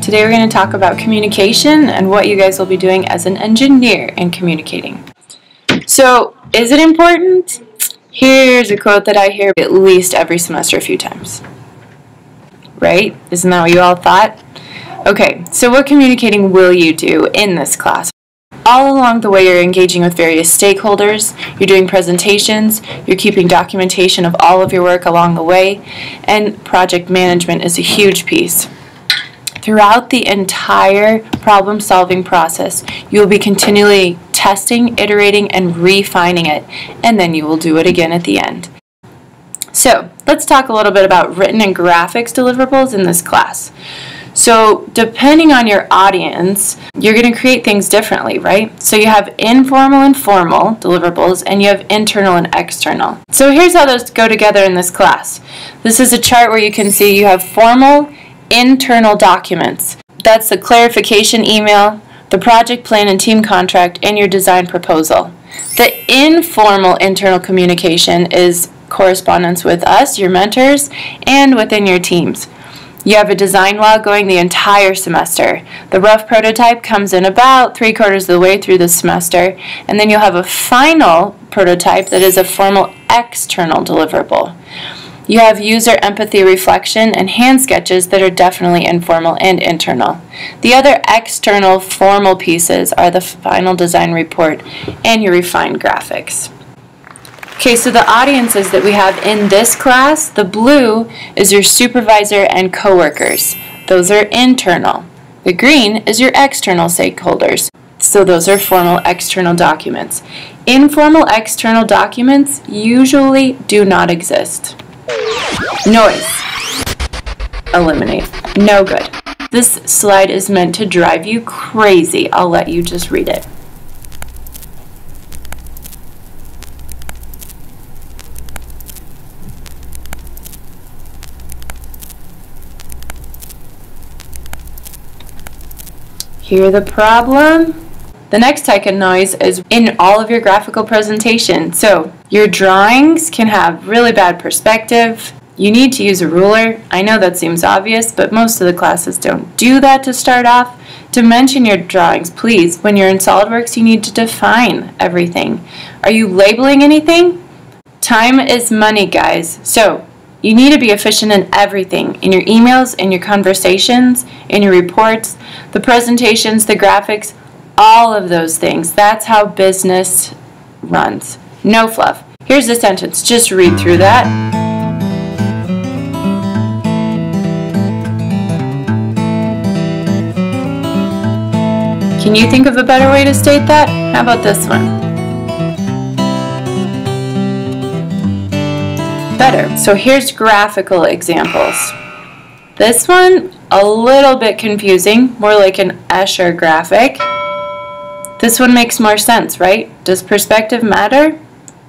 Today we're going to talk about communication and what you guys will be doing as an engineer in communicating. So, is it important? Here's a quote that I hear at least every semester a few times. Right? Isn't that what you all thought? Okay, so what communicating will you do in this class? All along the way you're engaging with various stakeholders, you're doing presentations, you're keeping documentation of all of your work along the way, and project management is a huge piece. Throughout the entire problem-solving process, you will be continually testing, iterating, and refining it, and then you will do it again at the end. So, let's talk a little bit about written and graphics deliverables in this class. So, depending on your audience, you're going to create things differently, right? So you have informal and formal deliverables, and you have internal and external. So here's how those go together in this class. This is a chart where you can see you have formal, internal documents. That's the clarification email, the project plan and team contract, and your design proposal. The informal internal communication is correspondence with us, your mentors, and within your teams. You have a design log going the entire semester. The rough prototype comes in about 3/4 of the way through the semester, and then you'll have a final prototype that is a formal external deliverable. You have user empathy reflection and hand sketches that are definitely informal and internal. The other external formal pieces are the final design report and your refined graphics. Okay, so the audiences that we have in this class, the blue is your supervisor and coworkers. Those are internal. The green is your external stakeholders. So those are formal external documents. Informal external documents usually do not exist. Noise. Eliminate. No good. This slide is meant to drive you crazy. I'll let you just read it. Hear the problem? The next type of noise is in all of your graphical presentation. So your drawings can have really bad perspective. You need to use a ruler. I know that seems obvious, but most of the classes don't do that to start off. To mention your drawings, please, when you're in SOLIDWORKS, you need to define everything. Are you labeling anything? Time is money, guys. So you need to be efficient in everything, in your emails, in your conversations, in your reports, the presentations, the graphics, all of those things. That's how business runs. No fluff. Here's the sentence. Just read through that. Can you think of a better way to state that? How about this one? Better. So here's graphical examples. This one, a little bit confusing, more like an Escher graphic. This one makes more sense, right? Does perspective matter?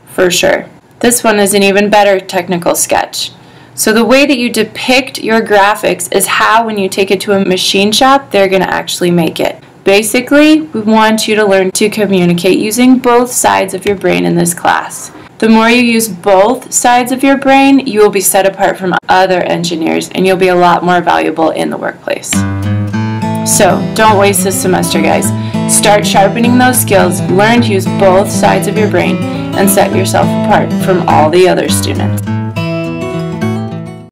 For sure. This one is an even better technical sketch. So the way that you depict your graphics is how, when you take it to a machine shop, they're going to actually make it. Basically, we want you to learn to communicate using both sides of your brain in this class. The more you use both sides of your brain, you will be set apart from other engineers, and you'll be a lot more valuable in the workplace. So, don't waste this semester, guys. Start sharpening those skills, learn to use both sides of your brain, and set yourself apart from all the other students.